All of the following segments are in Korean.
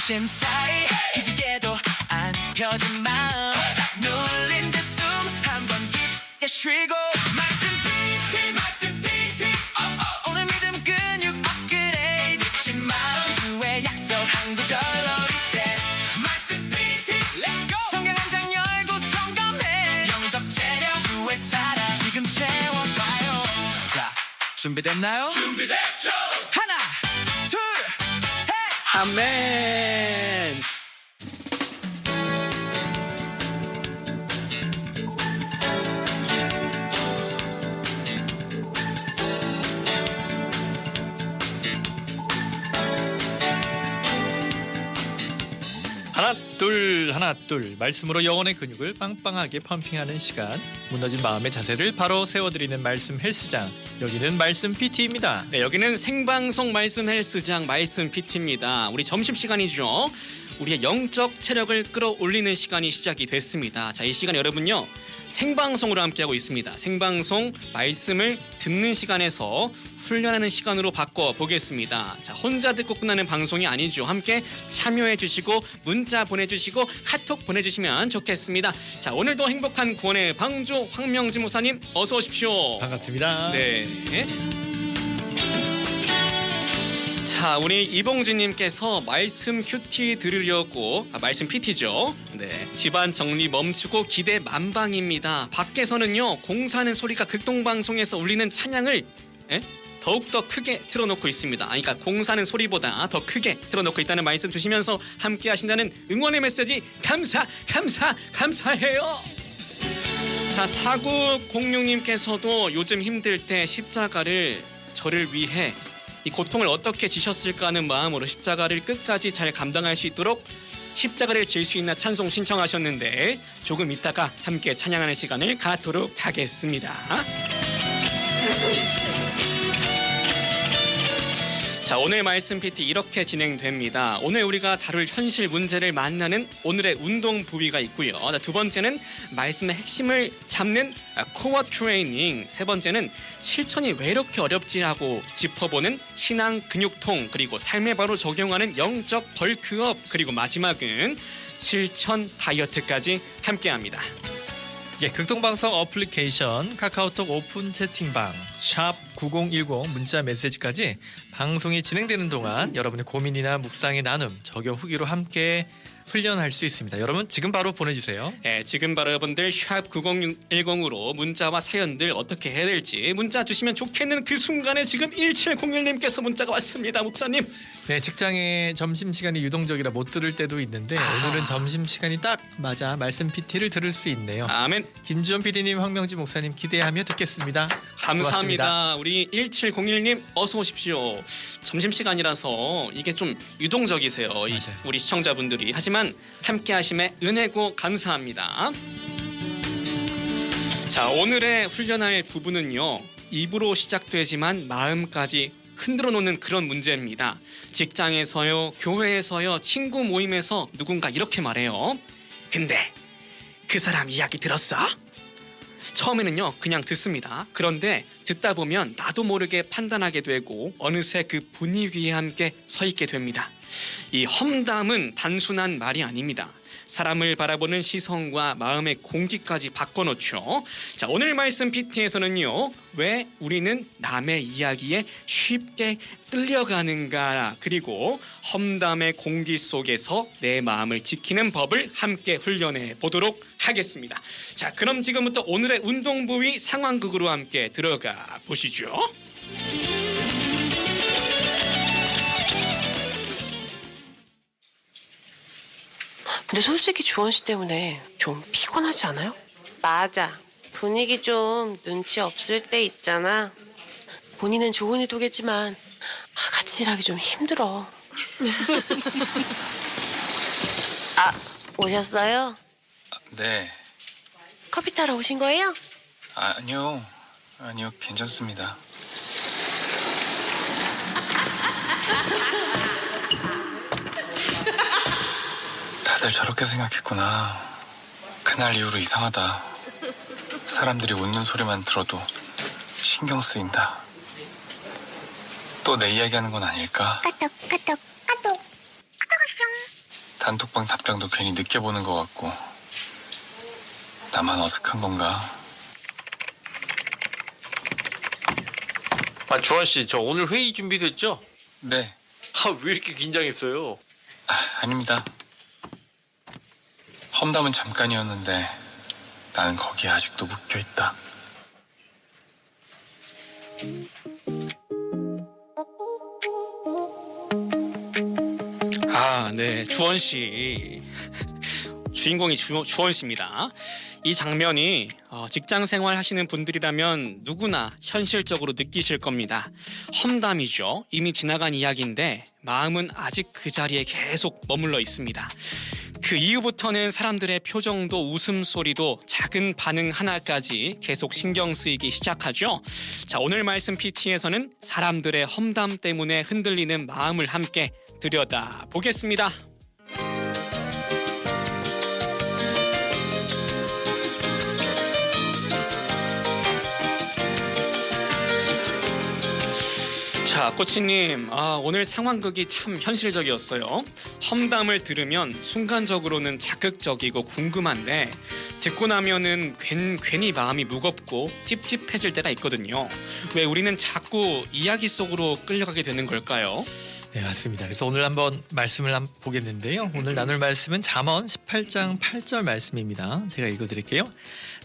눈부신 사이 기지개도 안 펴진 마음 눌린 듯 숨 한 번 깊게 쉬고 말씀 PT 오늘 믿음 근육 업그레이드 10만원 주의 약속 한 구절로 리셋 말씀 PT Let's go 성경 한 장 열고 점검해 영접 체력 주의 사랑 지금 채워봐요 자 준비됐나요? 준비됐죠 하나 둘 셋 아멘. 하나 둘 말씀으로 영혼의 근육을 빵빵하게 펌핑하는 시간 무너진 마음의 자세를 바로 세워드리는 말씀 헬스장 여기는 말씀 PT입니다. 네, 여기는 생방송 말씀 헬스장 말씀 PT입니다. 우리 점심시간이죠. 우리의 영적 체력을 끌어올리는 시간이 시작이 됐습니다. 자, 이 시간 여러분요 생방송으로 함께하고 있습니다. 생방송 말씀을 듣는 시간에서 훈련하는 시간으로 바꿔보겠습니다. 자, 혼자 듣고 끝나는 방송이 아니죠. 함께 참여해 주시고 문자 보내주시고 카톡 보내주시면 좋겠습니다. 자, 오늘도 행복한 구원의 방주 황명지 목사님 어서 오십시오. 반갑습니다. 네. 자, 우리 이봉진님께서 말씀 큐티 들으려고 말씀 PT죠. 네, 집안 정리 멈추고 기대 만방입니다. 밖에서는요 공사하는 소리가 극동방송에서 울리는 찬양을 더욱더 크게 틀어놓고 있습니다. 그러니까 공사하는 소리보다 더 크게 틀어놓고 있다는 말씀 주시면서 함께 하신다는 응원의 메시지 감사해요. 자, 4906님께서도 요즘 힘들 때 십자가를 저를 위해 이 고통을 어떻게 지셨을까 하는 마음으로 십자가를 끝까지 잘 감당할 수 있도록 십자가를 질 수 있나 찬송 신청하셨는데 조금 있다가 함께 찬양하는 시간을 갖도록 하겠습니다. 자, 오늘 말씀 PT 이렇게 진행됩니다. 오늘 우리가 다룰 현실 문제를 만나는 오늘의 운동 부위가 있고요. 두 번째는 말씀의 핵심을 잡는 코어 트레이닝, 세 번째는 실천이 왜 이렇게 어렵지 하고 짚어보는 신앙 근육통, 그리고 삶에 바로 적용하는 영적 벌크업, 그리고 마지막은 실천 다이어트까지 함께합니다. 예, 극동방송 어플리케이션 카카오톡 오픈 채팅방 샵 9010 문자 메시지까지 방송이 진행되는 동안 여러분의 고민이나 묵상의 나눔, 적용 후기로 함께 훈련할 수 있습니다. 여러분 지금 바로 보내주세요. 네, 지금 바로 여러분들 샵 9010으로 문자와 사연들 어떻게 해야 될지 문자 주시면 좋겠는 그 순간에 지금 1701님께서 문자가 왔습니다. 목사님. 네, 직장에 점심시간이 유동적이라 못 들을 때도 있는데 오늘은 점심시간이 딱 맞아 말씀 PT를 들을 수 있네요. 아멘. 김주원 PD님, 황명지 목사님 기대하며 듣겠습니다. 감사합니다. 고맙습니다. 우리 1701님 어서 오십시오. 점심시간이라서 이게 좀 유동적이세요. 우리 시청자분들이. 하지만 함께 하심에 은혜고 감사합니다. 자, 오늘의 훈련할 부분은요 입으로 시작되지만 마음까지 흔들어 놓는 그런 문제입니다. 직장에서요, 교회에서요, 친구 모임에서 누군가 이렇게 말해요. 근데 그 사람 이야기 들었어? 처음에는요 그냥 듣습니다. 그런데 듣다 보면 나도 모르게 판단하게 되고 어느새 그 분위기에 함께 서 있게 됩니다. 이 험담은 단순한 말이 아닙니다. 사람을 바라보는 시선과 마음의 공기까지 바꿔놓죠. 자, 오늘 말씀 PT에서는요 왜 우리는 남의 이야기에 쉽게 끌려가는가, 그리고 험담의 공기 속에서 내 마음을 지키는 법을 함께 훈련해 보도록 하겠습니다. 자, 그럼 지금부터 오늘의 운동 부위 상황극으로 함께 들어가 보시죠. 근데 솔직히 주원 씨 때문에 좀 피곤하지 않아요? 맞아. 분위기 좀 눈치 없을 때 있잖아. 본인은 좋은 의도겠지만 같이 일하기 좀 힘들어. 아, 오셨어요? 네. 커피 타러 오신 거예요? 아니요, 괜찮습니다. 다들 저렇게 생각했구나. 그날 이후로 이상하다. 사람들이 웃는 소리만 들어도 신경 쓰인다. 또 내 이야기하는 건 아닐까? 까똑. 단톡방 답장도 괜히 늦게 보는 것 같고 나만 어색한 건가? 아 주원 씨, 저 오늘 회의 준비됐죠? 네, 왜 이렇게 긴장했어요? 아닙니다. 험담은 잠깐이었는데 나는 거기에 아직도 묶여있다. 아, 네, 주원 씨. 주인공이 주원 씨입니다. 이 장면이 직장 생활 하시는 분들이라면 누구나 현실적으로 느끼실 겁니다. 험담이죠. 이미 지나간 이야기인데 마음은 아직 그 자리에 계속 머물러 있습니다. 그 이후부터는 사람들의 표정도 웃음소리도 작은 반응 하나까지 계속 신경 쓰이기 시작하죠. 자, 오늘 말씀 PT에서는 사람들의 험담 때문에 흔들리는 마음을 함께 들여다 보겠습니다. 자, 코치님, 오늘 상황극이 참 현실적이었어요. 험담을 들으면 순간적으로는 자극적이고 궁금한데 듣고 나면은 괜히 마음이 무겁고 찝찝해질 때가 있거든요. 왜 우리는 자꾸 이야기 속으로 끌려가게 되는 걸까요? 네, 맞습니다. 그래서 오늘 한번 말씀을 보겠는데요. 오늘 나눌 말씀은 잠언 18장 8절 말씀입니다. 제가 읽어드릴게요.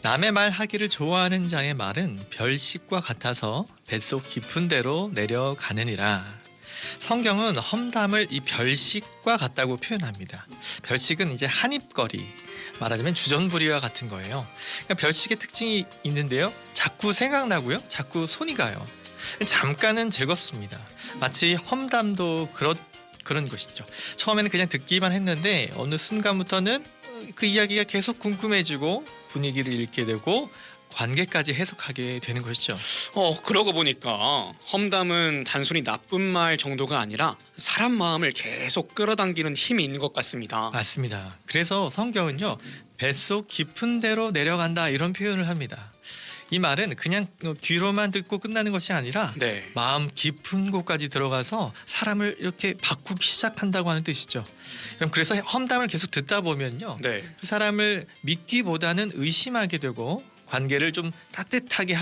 남의 말 하기를 좋아하는 자의 말은 별식과 같아서 뱃속 깊은 데로 내려가느니라. 성경은 험담을 이 별식과 같다고 표현합니다. 별식은 이제 한입거리, 말하자면 주전부리와 같은 거예요. 그러니까 별식의 특징이 있는데요. 자꾸 생각나고요. 자꾸 손이 가요. 잠깐은 즐겁습니다. 마치 험담도 그런 것이죠. 처음에는 그냥 듣기만 했는데 어느 순간부터는 그 이야기가 계속 궁금해지고 분위기를 잃게 되고 관계까지 해석하게 되는 것이죠. 그러고 보니까 험담은 단순히 나쁜 말 정도가 아니라 사람 마음을 계속 끌어당기는 힘이 있는 것 같습니다. 맞습니다. 그래서 성경은요, 뱃속 깊은 데로 내려간다 이런 표현을 합니다. 이 말은 그냥 귀로만 듣고 끝나는 것이 아니라 네. 마음 깊은 곳까지 들어가서 사람을 이렇게 바꾸기 시작한다고 하는 뜻이죠. 그래서 험담을 계속 듣다 보면요, 네. 그 사람을 믿기보다는 의심하게 되고 관계를 좀 따뜻하게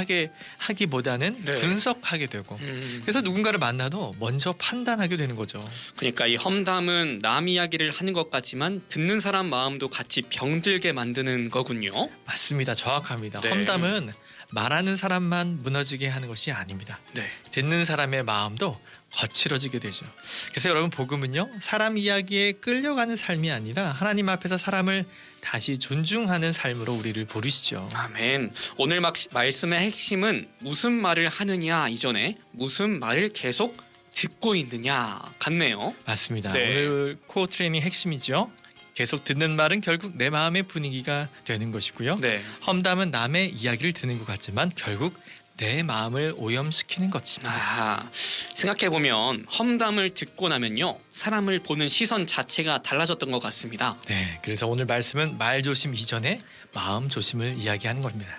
하기보다는 네. 분석하게 되고 그래서 누군가를 만나도 먼저 판단하게 되는 거죠. 그러니까 이 험담은 남 이야기를 하는 것 같지만 듣는 사람 마음도 같이 병들게 만드는 거군요. 맞습니다. 정확합니다. 네. 험담은 말하는 사람만 무너지게 하는 것이 아닙니다. 네. 듣는 사람의 마음도 거칠어지게 되죠. 그래서 여러분, 복음은요, 사람 이야기에 끌려가는 삶이 아니라 하나님 앞에서 사람을 다시 존중하는 삶으로 우리를 부르시죠. 아멘. 오늘 말씀의 핵심은 무슨 말을 하느냐 이전에 무슨 말을 계속 듣고 있느냐 같네요. 맞습니다. 네. 오늘 코어 트레이닝 핵심이죠. 계속 듣는 말은 결국 내 마음의 분위기가 되는 것이고요. 네. 험담은 남의 이야기를 듣는 것 같지만 결국 내 마음을 오염시키는 것입니다. 생각해보면 험담을 듣고 나면요, 사람을 보는 시선 자체가 달라졌던 것 같습니다. 네, 그래서 오늘 말씀은 말 조심 이전에 마음 조심을 이야기하는 겁니다.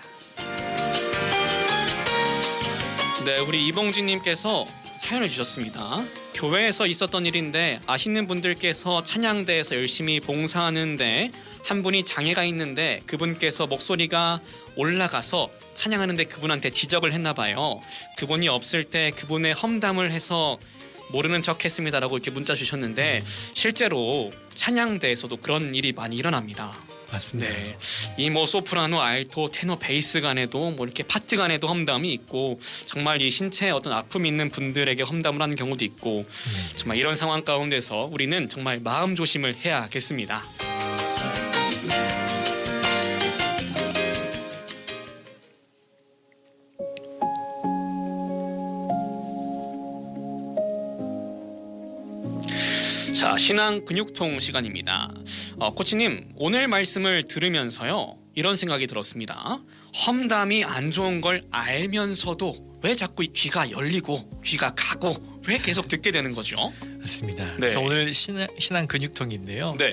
네, 우리 이봉진님께서 사연을 주셨습니다. 교회에서 있었던 일인데 아시는 분들께서 찬양대에서 열심히 봉사하는데 한 분이 장애가 있는데 그분께서 목소리가 올라가서 찬양하는데 그분한테 지적을 했나 봐요. 그분이 없을 때 그분의 험담을 해서 모르는 척 했습니다라고 이렇게 문자 주셨는데 실제로 찬양대에서도 그런 일이 많이 일어납니다. 맞습니다. 네, 이 뭐 소프라노, 알토, 테너, 베이스 간에도 뭐 이렇게 파트 간에도 험담이 있고 정말 이 신체에 어떤 아픔이 있는 분들에게 험담을 하는 경우도 있고 정말 이런 상황 가운데서 우리는 정말 마음 조심을 해야겠습니다. 자, 신앙 근육통 시간입니다. 코치님, 오늘 말씀을 들으면서요, 이런 생각이 들었습니다. 험담이 안 좋은 걸 알면서도 왜 자꾸 이 귀가 열리고 귀가 가고 왜 계속 듣게 되는 거죠? 맞습니다. 네. 그래서 오늘 신앙 근육통인데요. 네.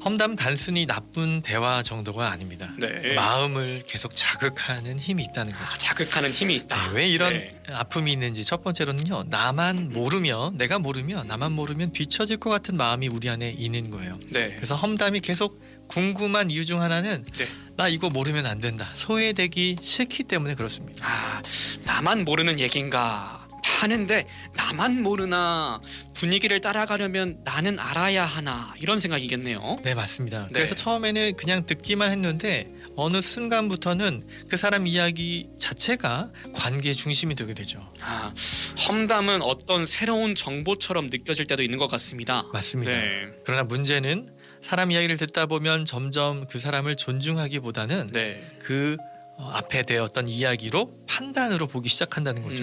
험담 단순히 나쁜 대화 정도가 아닙니다. 네. 마음을 계속 자극하는 힘이 있다는 거죠. 자극하는 힘이 있다. 네, 왜 이런 네. 아픔이 있는지 첫 번째로는요. 내가 모르면 나만 모르면 뒤처질 것 같은 마음이 우리 안에 있는 거예요. 네. 그래서 험담이 계속 궁금한 이유 중 하나는 네. 나 이거 모르면 안 된다. 소외되기 싫기 때문에 그렇습니다. 아, 나만 모르는 얘긴가 하는데 나만 모르나 분위기를 따라가려면 나는 알아야 하나 이런 생각이겠네요. 네, 맞습니다. 네. 그래서 처음에는 그냥 듣기만 했는데 어느 순간부터는 그 사람 이야기 자체가 관계의 중심이 되게 되죠. 아, 험담은 어떤 새로운 정보처럼 느껴질 때도 있는 것 같습니다. 맞습니다. 네. 그러나 문제는 사람 이야기를 듣다 보면 점점 그 사람을 존중하기보다는 네. 그 앞에 되었던 이야기로 판단으로 보기 시작한다는 거죠.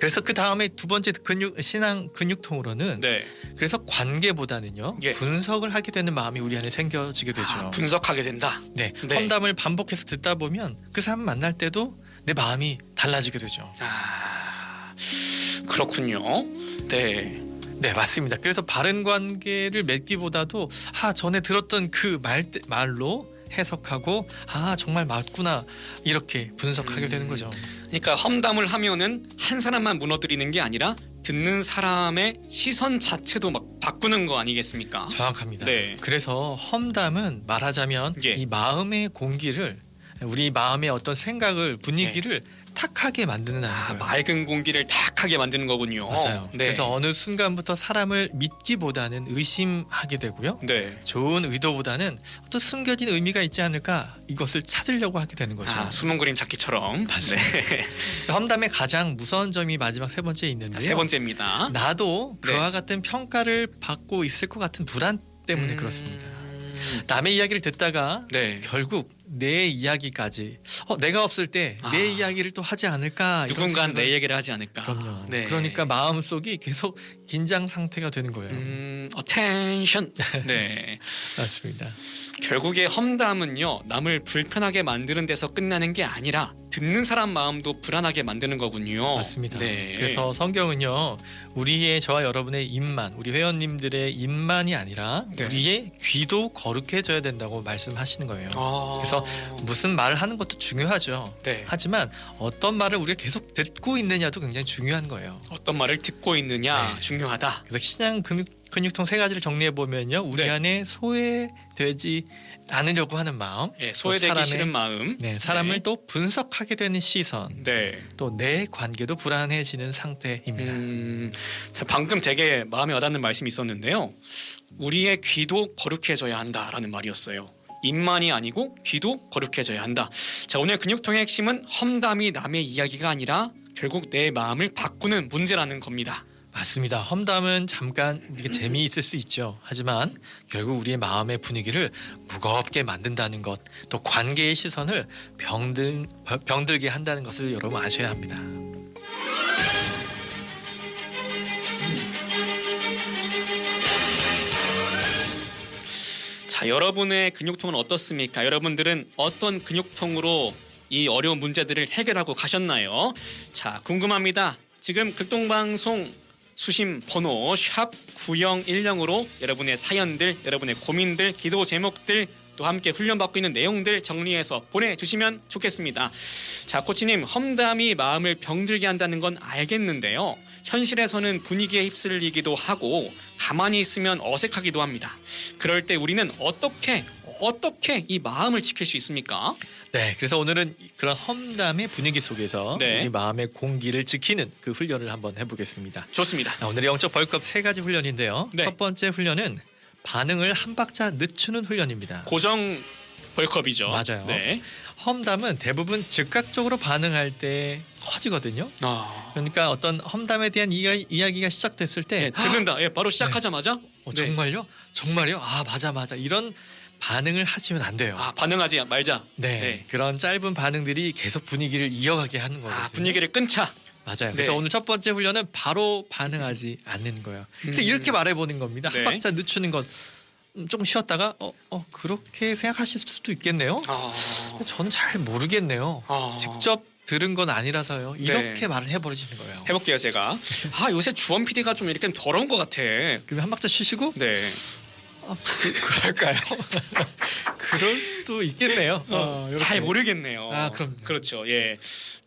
그래서 그 다음에 두 번째 신앙 근육통으로는 네. 그래서 관계보다는요 예. 분석을 하게 되는 마음이 우리 안에 생겨지게 되죠. 아, 분석하게 된다. 네, 네. 험담을 반복해서 듣다 보면 그 사람 만날 때도 내 마음이 달라지게 되죠. 아, 그렇군요. 네. 네, 맞습니다. 그래서 바른 관계를 맺기보다도 전에 들었던 그 말로 해석하고 정말 맞구나 이렇게 분석하게 되는 거죠. 그러니까 험담을 하면은 한 사람만 무너뜨리는 게 아니라 듣는 사람의 시선 자체도 막 바꾸는 거 아니겠습니까? 정확합니다. 네. 그래서 험담은 말하자면 예. 이 마음의 공기를 우리 마음의 어떤 생각을 분위기를 탁하게 만드는 거예요. 맑은 공기를 탁하게 만드는 거군요. 맞아요. 네. 그래서 어느 순간부터 사람을 믿기보다는 의심하게 되고요. 네. 좋은 의도보다는 어떤 숨겨진 의미가 있지 않을까 이것을 찾으려고 하게 되는 거죠. 숨은 그림 찾기처럼. 맞습니다. 네. 험담의 가장 무서운 점이 마지막 세 번째에 있는데요. 세 번째입니다. 나도 네. 그와 같은 평가를 받고 있을 것 같은 불안 때문에 그렇습니다. 남의 이야기를 듣다가 네. 결국 내 이야기까지 내가 없을 때 내 이야기를 또 하지 않을까 이런 누군가 생각을- 내 얘기를 하지 않을까. 그럼요. 네. 그러니까 마음속이 계속 긴장 상태가 되는 거예요. 어텐션. 네. 맞습니다. 결국에 험담은요 남을 불편하게 만드는 데서 끝나는 게 아니라 듣는 사람 마음도 불안하게 만드는 거군요. 맞습니다. 네. 그래서 성경은요 저와 여러분의 입만, 우리 회원님들의 입만이 아니라 네. 우리의 귀도 거룩해져야 된다고 말씀하시는 거예요. 아. 그래서 무슨 말을 하는 것도 중요하죠. 네. 하지만 어떤 말을 우리가 계속 듣고 있느냐도 굉장히 중요한 거예요. 어떤 말을 듣고 있느냐 네. 중요하다. 그래서 신앙 근육통 세 가지를 정리해 보면요, 우리 네. 안에 소외되지 않으려고 하는 마음, 네, 또 소외되기 사람의- 싫은 마음. 네, 사람을 네. 또 분석하게 되는 시선, 네. 또 내 관계도 불안해지는 상태입니다. 자, 방금 되게 마음에 와닿는 말씀이 있었는데요. 우리의 귀도 거룩해져야 한다라는 말이었어요. 입만이 아니고 귀도 거룩해져야 한다. 자, 오늘 근육통의 핵심은 험담이 남의 이야기가 아니라 결국 내 마음을 바꾸는 문제라는 겁니다. 맞습니다. 험담은 잠깐 우리가 재미있을 수 있죠. 하지만 결국 우리의 마음의 분위기를 무겁게 만든다는 것, 또 관계의 시선을 병들게 한다는 것을 여러분 아셔야 합니다. 자, 여러분의 근육통은 어떻습니까? 여러분들은 어떤 근육통으로 이 어려운 문제들을 해결하고 가셨나요? 자, 궁금합니다. 지금 극동방송 수신 번호 샵 9010으로 여러분의 사연들, 여러분의 고민들, 기도 제목들 또 함께 훈련받고 있는 내용들 정리해서 보내주시면 좋겠습니다. 자, 코치님, 험담이 마음을 병들게 한다는 건 알겠는데요. 현실에서는 분위기에 휩쓸리기도 하고 가만히 있으면 어색하기도 합니다. 그럴 때 우리는 어떻게 이 마음을 지킬 수 있습니까? 네, 그래서 오늘은 그런 험담의 분위기 속에서 네. 우리 마음의 공기를 지키는 그 훈련을 한번 해보겠습니다. 좋습니다. 오늘의 영적 벌크업 세 가지 훈련인데요. 네. 첫 번째 훈련은 반응을 한 박자 늦추는 훈련입니다. 고정 벌컵이죠. 맞아요. 네. 험담은 대부분 즉각적으로 반응할 때 커지거든요. 그러니까 어떤 험담에 대한 이야기가 시작됐을 때 네, 듣는다. 예, 바로 시작하자마자 네. 정말요? 정말요? 맞아. 이런 반응을 하시면 안 돼요. 반응하지 말자. 네. 그런 짧은 반응들이 계속 분위기를 이어가게 하는 거거든요. 분위기를 끊자. 맞아요. 그래서 네. 오늘 첫 번째 훈련은 바로 반응하지 않는 거예요. 그래서 이렇게 말해보는 겁니다. 네. 한 박자 늦추는 것. 조금 쉬었다가 그렇게 생각하실 수도 있겠네요. 저는 잘 모르겠네요. 직접 들은 건 아니라서요. 이렇게 네. 말을 해버리시는 거예요. 해볼게요 제가. 아 요새 주원 PD가 좀 이렇게 더러운 것 같아. 그러면 한 박자 쉬시고 네. 그럴까요? 그럴 수도 있겠네요. 이렇게. 잘 모르겠네요. 아, 그럼요. 그렇죠. 예.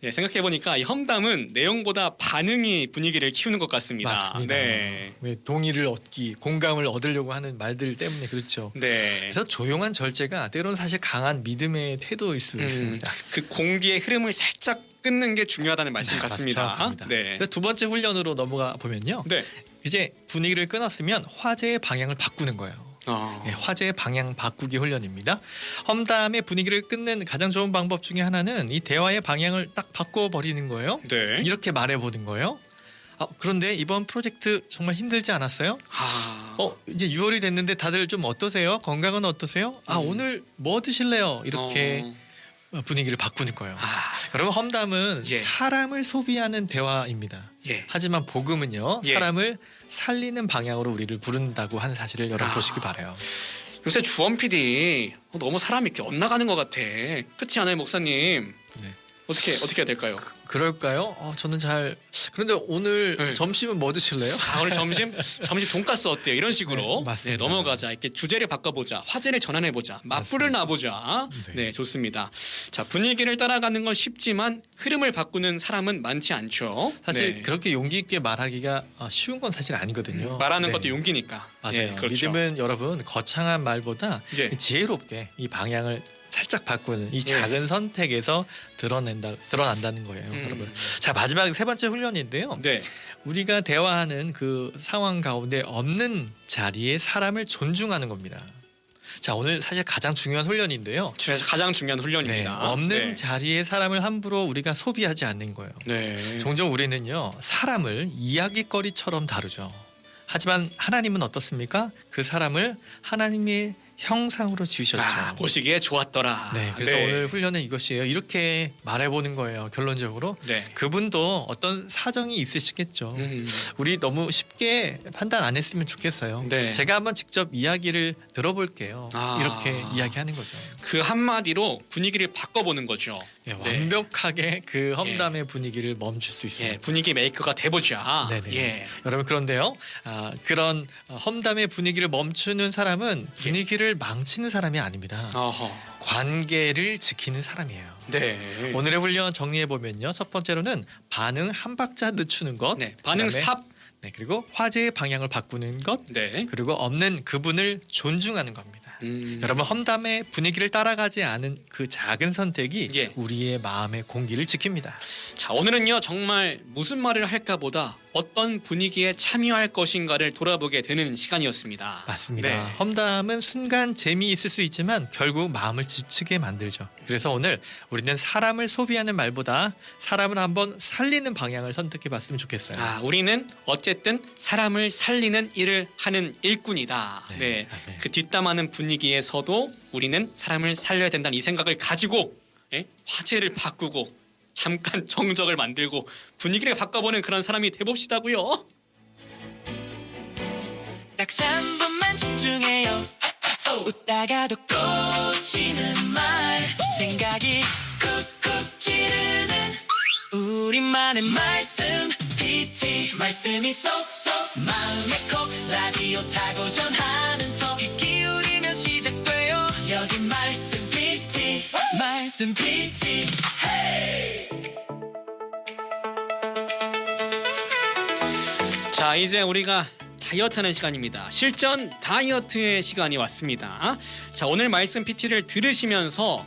예, 생각해 보니까 이 험담은 내용보다 반응이 분위기를 키우는 것 같습니다. 맞습니다. 네. 왜 동의를 얻기, 공감을 얻으려고 하는 말들 때문에 그렇죠. 네. 그래서 조용한 절제가 때로는 사실 강한 믿음의 태도일 수 있습니다. 그 공기의 흐름을 살짝 끊는 게 중요하다는 말씀 같습니다. 정확합니다. 네. 그래서 두 번째 훈련으로 넘어가 보면요. 네. 이제 분위기를 끊었으면 화제의 방향을 바꾸는 거예요. 예, 화제의 방향 바꾸기 훈련입니다. 험담의 분위기를 끊는 가장 좋은 방법 중에 하나는 이 대화의 방향을 딱 바꿔버리는 거예요. 네. 이렇게 말해보는 거예요. 그런데 이번 프로젝트 정말 힘들지 않았어요? 이제 6월이 됐는데 다들 좀 어떠세요? 건강은 어떠세요? 오늘 뭐 드실래요? 이렇게 분위기를 바꾸는 거예요. 여러분 험담은 예. 사람을 소비하는 대화입니다. 예. 하지만 복음은요. 예. 사람을 살리는 방향으로 우리를 부른다고 하는 사실을 여러분 보시기 바라요. 요새 주원 PD 너무 사람이 이렇게 엇나가는 것 같아. 그렇지 않아요, 목사님? 네. 어떻게 해야 될까요? 그럴까요? 저는 잘 그런데 오늘 네. 점심은 뭐 드실래요? 오늘 점심 돈가스 어때요? 이런 식으로 네, 맞습니다. 넘어가자. 이렇게 주제를 바꿔보자. 화제를 전환해보자. 맞불을 놔보자. 네. 네, 좋습니다. 자, 분위기를 따라가는 건 쉽지만 흐름을 바꾸는 사람은 많지 않죠. 사실 네. 그렇게 용기 있게 말하기가 쉬운 건 사실 아니거든요. 말하는 네. 것도 용기니까. 맞아요. 예, 그렇죠. 믿음은 여러분 거창한 말보다 예. 지혜롭게 이 방향을 살짝 바꾸는 이 작은 선택에서 드러난다는 거예요, 여러분. 자, 마지막 세 번째 훈련인데요. 네. 우리가 대화하는 그 상황 가운데 없는 자리에 사람을 존중하는 겁니다. 자, 오늘 사실 가장 중요한 훈련인데요. 중에서 가장 중요한 네, 훈련입니다. 없는 네. 자리에 사람을 함부로 우리가 소비하지 않는 거예요. 네. 종종 우리는요 사람을 이야기거리처럼 다루죠. 하지만 하나님은 어떻습니까? 그 사람을 하나님의 형상으로 지으셨죠. 보시기에 좋았더라. 네, 그래서 오늘 훈련은 이것이에요. 이렇게 말해보는 거예요. 결론적으로 네. 그분도 어떤 사정이 있으시겠죠. 우리 너무 쉽게 판단 안 했으면 좋겠어요. 네. 제가 한번 직접 이야기를 들어볼게요. 아. 이렇게 이야기하는 거죠. 그 한마디로 분위기를 바꿔보는 거죠. 예, 네. 완벽하게 그 험담의 분위기를 멈출 수 있습니다. 예, 분위기 메이커가 돼보자. 네네. 예. 여러분 그런데요, 그런 험담의 분위기를 멈추는 사람은 분위기를 망치는 사람이 아닙니다. 어허. 관계를 지키는 사람이에요. 네. 오늘의 훈련 정리해 보면요, 첫 번째로는 반응 한 박자 늦추는 것, 네. 반응 그다음에 스탑. 네, 그리고 화제의 방향을 바꾸는 것, 네. 그리고 없는 그분을 존중하는 겁니다. 음. 여러분 험담의 분위기를 따라가지 않은 그 작은 선택이 예. 우리의 마음의 공기를 지킵니다. 자, 오늘은요 정말 무슨 말을 할까보다 어떤 분위기에 참여할 것인가를 돌아보게 되는 시간이었습니다. 맞습니다. 네. 험담은 순간 재미있을 수 있지만 결국 마음을 지치게 만들죠. 그래서 오늘 우리는 사람을 소비하는 말보다 사람을 한번 살리는 방향을 선택해 봤으면 좋겠어요. 우리는 어쨌든 사람을 살리는 일을 하는 일꾼이다. 네. 네. 네. 그 뒷담화하는 분위기에서도 우리는 사람을 살려야 된다는 이 생각을 가지고 화제를 바꾸고 잠깐 정적을 만들고 분위기를 바꿔보는 그런 사람이 돼봅시다고요. 딱 3분만 집중해요. 웃다가도 꽂히는 말 생각이 쿡쿡 찌르는 우리만의 말씀 PT 말씀이 쏙쏙 마음에 콕 라디오 타고 전하는 톡 귀 기울이면 시작돼요. 여기 말씀 PT 말씀 PT 자, 이제 우리가 다이어트하는 시간입니다. 실전 다이어트의 시간이 왔습니다. 자, 오늘 말씀 PT를 들으시면서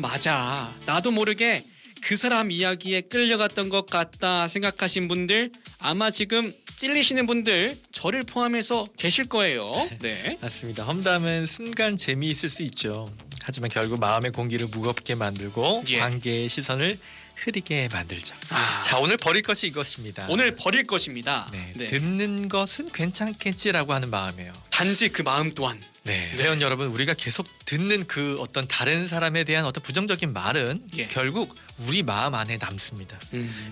맞아, 나도 모르게 그 사람 이야기에 끌려갔던 것 같다 생각하신 분들, 아마 지금 찔리시는 분들 저를 포함해서 계실 거예요. 네. 맞습니다. 험담은 순간 재미있을 수 있죠. 하지만 결국 마음의 공기를 무겁게 만들고 예. 관계의 시선을 흐리게 만들죠. 자, 오늘 버릴 것이 이것입니다. 오늘 버릴 것입니다. 네, 네. 듣는 것은 괜찮겠지라고 하는 마음이에요. 단지 그 마음 또한. 네, 회원 여러분, 우리가 계속 듣는 그 어떤 다른 사람에 대한 어떤 부정적인 말은 예. 결국 우리 마음 안에 남습니다.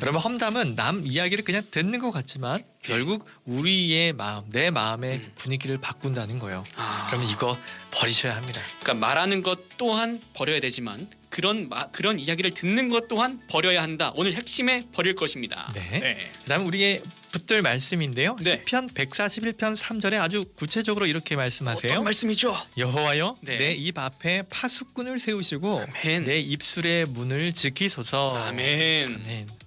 여러분, 험담은 남 이야기를 그냥 듣는 것 같지만 결국 우리의 마음, 내 마음의 분위기를 바꾼다는 거예요. 그러면 이거 버리셔야 합니다. 그러니까 말하는 것 또한 버려야 되지만 그런 이야기를 듣는 것 또한 버려야 한다. 오늘 핵심에 버릴 것입니다. 네. 그다음 우리의 붙들 말씀인데요. 네. 시편 141편 3절에 아주 구체적으로 이렇게 말씀하세요. 어떤 말씀이죠? 여호와여 네. 내 입 앞에 파수꾼을 세우시고 아멘. 내 입술의 문을 지키소서. 아멘. 아멘.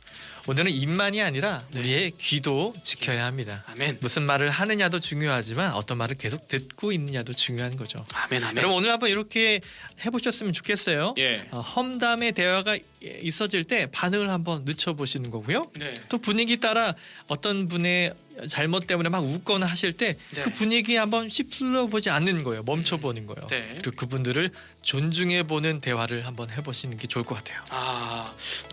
오늘은 입만이 아니라 우리의 귀도 지켜야 합니다. 아멘. 무슨 말을 하느냐도 중요하지만 어떤 말을 계속 듣고 있느냐도 중요한 거죠. 아멘. 아멘. 여러분 오늘 한번 이렇게 해보셨으면 좋겠어요. 예. 험담의 대화가 있어질 때 반응을 한번 늦춰보시는 거고요. 네. 또 분위기 따라 어떤 분의 잘못 때문에 막 웃거나 하실 때 그 네. 분위기에 한번 휩쓸려 보지 않는 거예요. 멈춰보는 거예요. 네. 그리고 그분들을 존중해보는 대화를 한번 해보시는 게 좋을 것 같아요.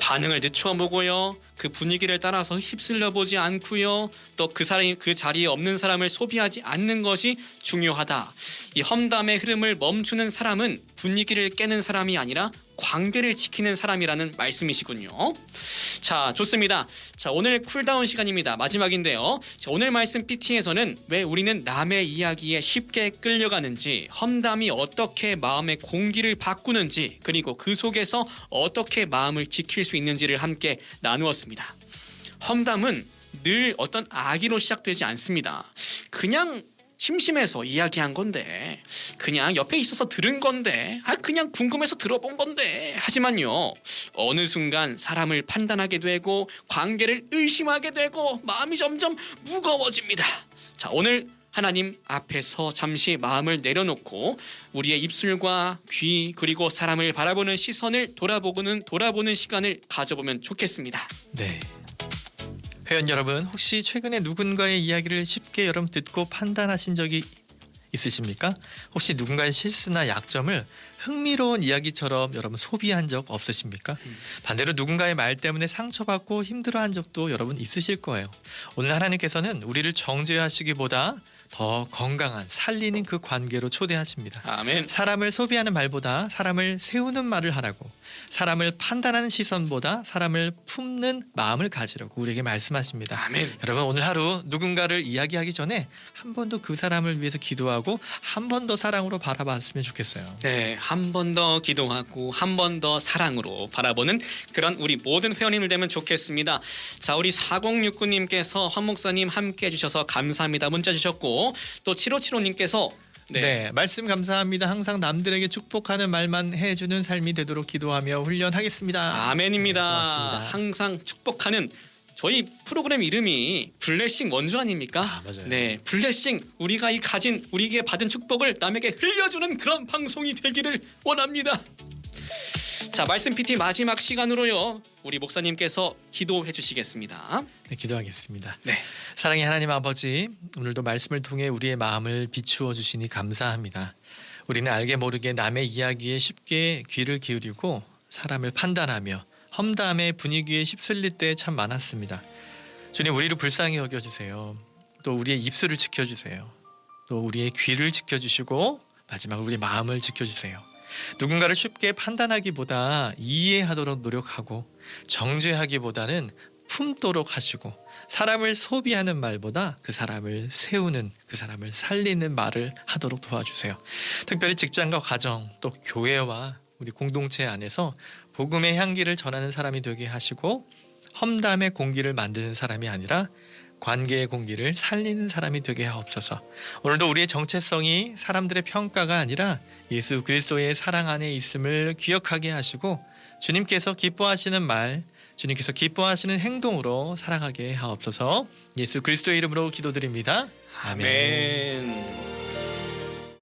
반응을 늦춰보고요. 그 분위기를 따라서 휩쓸려 보지 않고요. 또 그 사람이 그 자리에 없는 사람을 소비하지 않는 것이 중요하다. 이 험담의 흐름을 멈추는 사람은 분위기를 깨는 사람이 아니라 관계를 지키는 사람이라는 말씀이시군요. 자, 좋습니다. 자, 오늘 쿨다운 시간입니다. 마지막인데요. 자, 오늘 말씀 PT에서는 왜 우리는 남의 이야기에 쉽게 끌려가는지, 험담이 어떻게 마음의 공기를 바꾸는지, 그리고 그 속에서 어떻게 마음을 지킬 수 있는지를 함께 나누었습니다. 험담은 늘 어떤 악의로 시작되지 않습니다. 그냥 심심해서 이야기한 건데, 그냥 옆에 있어서 들은 건데, 그냥 궁금해서 들어본 건데. 하지만요, 어느 순간 사람을 판단하게 되고 관계를 의심하게 되고 마음이 점점 무거워집니다. 자, 오늘 하나님 앞에서 잠시 마음을 내려놓고 우리의 입술과 귀 그리고 사람을 바라보는 시선을 돌아보는 시간을 가져보면 좋겠습니다. 네. 회원 여러분, 혹시 최근에 누군가의 이야기를 쉽게 여러분 듣고 판단하신 적이 있으십니까? 혹시 누군가의 실수나 약점을 흥미로운 이야기처럼 여러분 소비한 적 없으십니까? 반대로 누군가의 말 때문에 상처받고 힘들어한 적도 여러분 있으실 거예요. 오늘 하나님께서는 우리를 정죄하시기보다 더 건강한 살리는 그 관계로 초대하십니다. 아멘. 사람을 소비하는 말보다 사람을 세우는 말을 하라고, 사람을 판단하는 시선보다 사람을 품는 마음을 가지라고 우리에게 말씀하십니다. 아멘. 여러분 오늘 하루 누군가를 이야기하기 전에 한 번 더 그 사람을 위해서 기도하고 한 번 더 사랑으로 바라봤으면 좋겠어요. 네, 한 번 더 기도하고 한 번 더 사랑으로 바라보는 그런 우리 모든 회원님들 되면 좋겠습니다. 자, 우리 4069님께서 황 목사님 함께 해주셔서 감사합니다 문자 주셨고, 또 7575님께서 네, 말씀 감사합니다. 항상 남들에게 축복하는 말만 해주는 삶이 되도록 기도하며 훈련하겠습니다. 아멘입니다. 네, 고맙습니다. 항상 축복하는, 저희 프로그램 이름이 블레싱 원주 아닙니까? 맞아요. 네, 블레싱, 우리가 우리에게 받은 축복을 남에게 흘려주는 그런 방송이 되기를 원합니다. 자, 말씀 PT 마지막 시간으로요, 우리 목사님께서 기도해 주시겠습니다. 네, 기도하겠습니다. 네. 사랑의 하나님 아버지, 오늘도 말씀을 통해 우리의 마음을 비추어 주시니 감사합니다. 우리는 알게 모르게 남의 이야기에 쉽게 귀를 기울이고 사람을 판단하며 험담의 분위기에 휩쓸릴 때 참 많았습니다. 주님, 우리를 불쌍히 여겨주세요. 또 우리의 입술을 지켜주세요. 또 우리의 귀를 지켜주시고 마지막으로 우리의 마음을 지켜주세요. 누군가를 쉽게 판단하기보다 이해하도록 노력하고 정죄하기보다는 품도록 하시고, 사람을 소비하는 말보다 그 사람을 세우는, 그 사람을 살리는 말을 하도록 도와주세요. 특별히 직장과 가정, 또 교회와 우리 공동체 안에서 복음의 향기를 전하는 사람이 되게 하시고, 험담의 공기를 만드는 사람이 아니라 관계의 공기를 살리는 사람이 되게 하옵소서. 오늘도 우리의 정체성이 사람들의 평가가 아니라 예수 그리스도의 사랑 안에 있음을 기억하게 하시고, 주님께서 기뻐하시는 말, 주님께서 기뻐하시는 행동으로 살아가게 하옵소서. 예수 그리스도의 이름으로 기도드립니다. 아멘. 아멘.